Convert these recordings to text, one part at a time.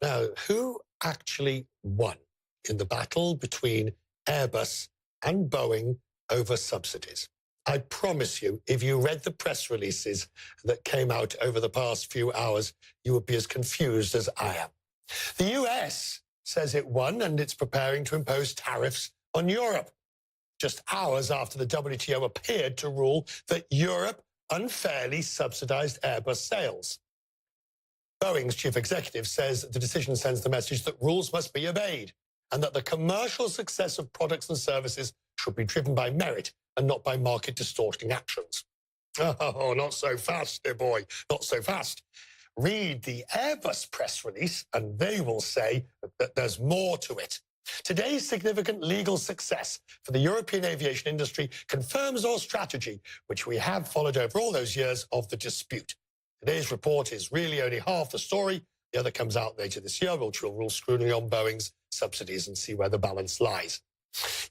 Now, who actually won in the battle between Airbus and Boeing over subsidies? I promise you, if you read the press releases that came out over the past few hours, you would be as confused as I am. The US says it won, and it's preparing to impose tariffs on Europe, just hours after the WTO appeared to rule that Europe unfairly subsidized Airbus sales. Boeing's chief executive says the decision sends the message that rules must be obeyed and that the commercial success of products and services should be driven by merit and not by market-distorting actions. Oh, not so fast, dear boy, not so fast. Read the Airbus press release and they will say that there's more to it. Today's significant legal success for the European aviation industry confirms our strategy, which we have followed over all those years of the dispute. Today's report is really only half the story. The other comes out later this year, which will rule scrutiny on Boeing's subsidies and see where the balance lies.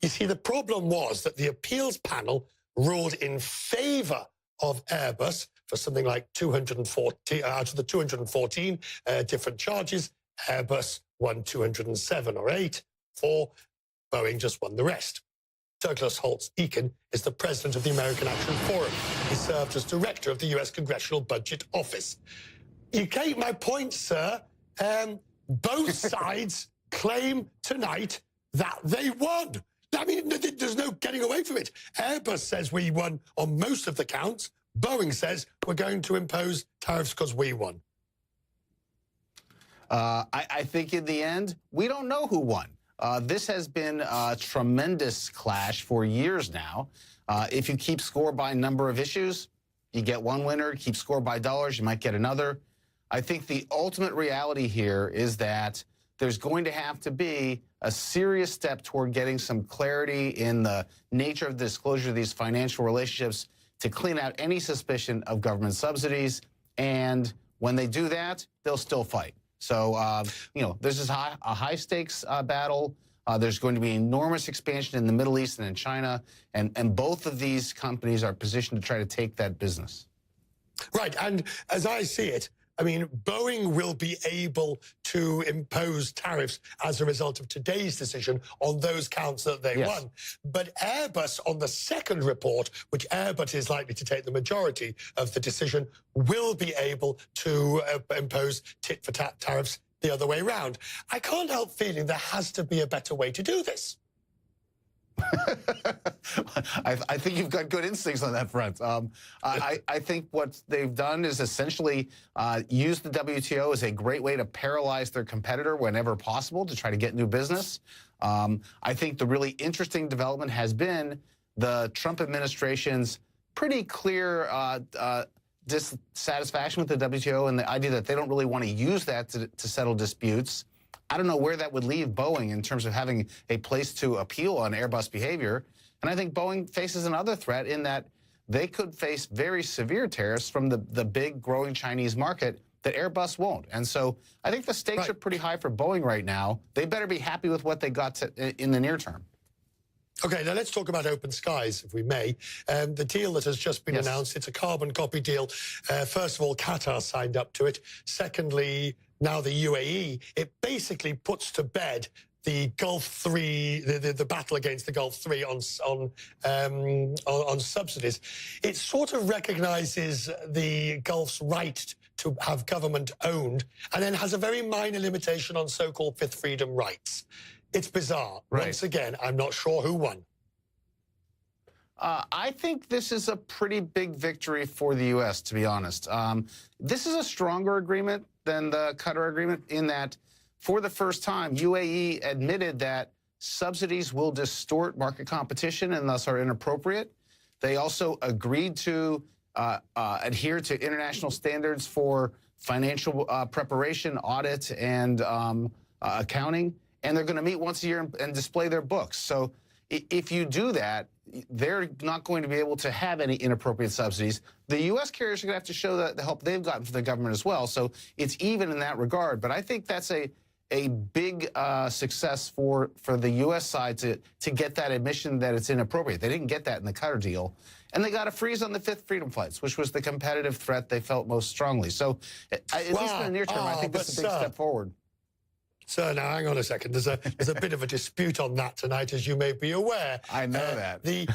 You see, the problem was that the appeals panel ruled in favor of Airbus for something like 240 out of the 214 different charges. Airbus won 207 or 8. Boeing just won the rest. Douglas Holtz-Eakin is the president of the American Action Forum. He served as director of the U.S. Congressional Budget Office. You get my point, sir. Both sides claim tonight that they won. I mean, there's no getting away from it. Airbus says we won on most of the counts. Boeing says we're going to impose tariffs because we won. I think in the end, we don't know who won. This has been a tremendous clash for years now. If you keep score by number of issues, you get one winner. Keep score by dollars, you might get another. I think the ultimate reality here is that there's going to have to be a serious step toward getting some clarity in the nature of the disclosure of these financial relationships to clean out any suspicion of government subsidies. And when they do that, they'll still fight. So, you know, this is a high-stakes battle. There's going to be enormous expansion in the Middle East and in China, and both of these companies are positioned to try to take that business. Right, and as I see it, I mean, Boeing will be able to impose tariffs as a result of today's decision on those counts that they won. But Airbus, on the second report, which Airbus is likely to take the majority of the decision, will be able to impose tit-for-tat tariffs the other way around. I can't help feeling there has to be a better way to do this. I think you've got good instincts on that front. I think what they've done is essentially use the WTO as a great way to paralyze their competitor whenever possible to try to get new business. I think the really interesting development has been the Trump administration's pretty clear dissatisfaction with the WTO and the idea that they don't really want to use that to settle disputes. I don't know where that would leave Boeing in terms of having a place to appeal on Airbus behavior. And I think Boeing faces another threat in that they could face very severe tariffs from the big growing Chinese market that Airbus won't. And so I think the stakes are pretty high for Boeing right now. They better be happy with what they got in the near term. Okay, now let's talk about open skies, if we may. The deal that has just been announced, it's a carbon copy deal. First of all, Qatar signed up to it. Secondly, now the UAE. It basically puts to bed the Gulf 3, the battle against the Gulf 3 on subsidies. It sort of recognizes the Gulf's right to have government owned and then has a very minor limitation on so-called fifth freedom rights. It's bizarre. Once again, I'm not sure who won. I think this is a pretty big victory for the U.S., to be honest. This is a stronger agreement than the Qatar agreement in that, for the first time, UAE admitted that subsidies will distort market competition and thus are inappropriate. They also agreed to adhere to international standards for financial preparation, audit, and accounting. And they're going to meet once a year and display their books. So if you do that, they're not going to be able to have any inappropriate subsidies. The U.S. carriers are going to have to show the help they've gotten from the government as well. So it's even in that regard. But I think that's a big success for the U.S. side to get that admission that it's inappropriate. They didn't get that in the Qatar deal. And they got a freeze on the fifth freedom flights, which was the competitive threat they felt most strongly. So at least in the near term, I think this is a big step forward. So now, hang on a second. There's a bit of a dispute on that tonight, as you may be aware. I know that. The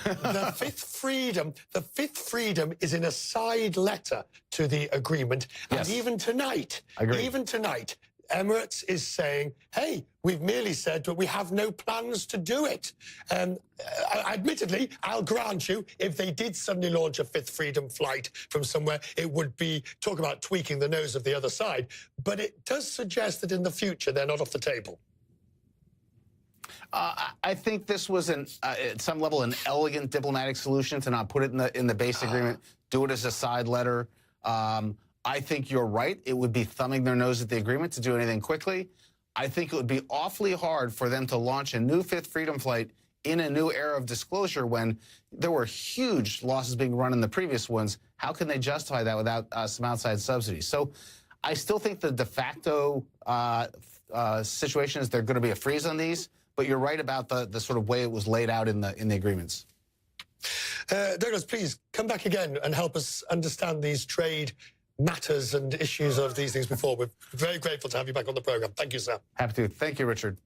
fifth freedom is in a side letter to the agreement. Yes. And even tonight, Emirates is saying, hey, we've merely said that we have no plans to do it. Admittedly, I'll grant you, if they did suddenly launch a fifth freedom flight from somewhere, it would be, talk about tweaking the nose of the other side. But it does suggest that in the future, they're not off the table. I think this was, at some level, an elegant diplomatic solution to not put it in the base agreement, do it as a side letter. I think you're right. It would be thumbing their nose at the agreement to do anything quickly. I think it would be awfully hard for them to launch a new fifth freedom flight in a new era of disclosure when there were huge losses being run in the previous ones. How can they justify that without some outside subsidies? So I still think the de facto situation is there's going to be a freeze on these, but you're right about the sort of way it was laid out in the agreements. Douglas, please come back again and help us understand these trade matters and issues of these things before. We're very grateful to have you back on the program. Thank you, sir. Happy to. Thank you, Richard.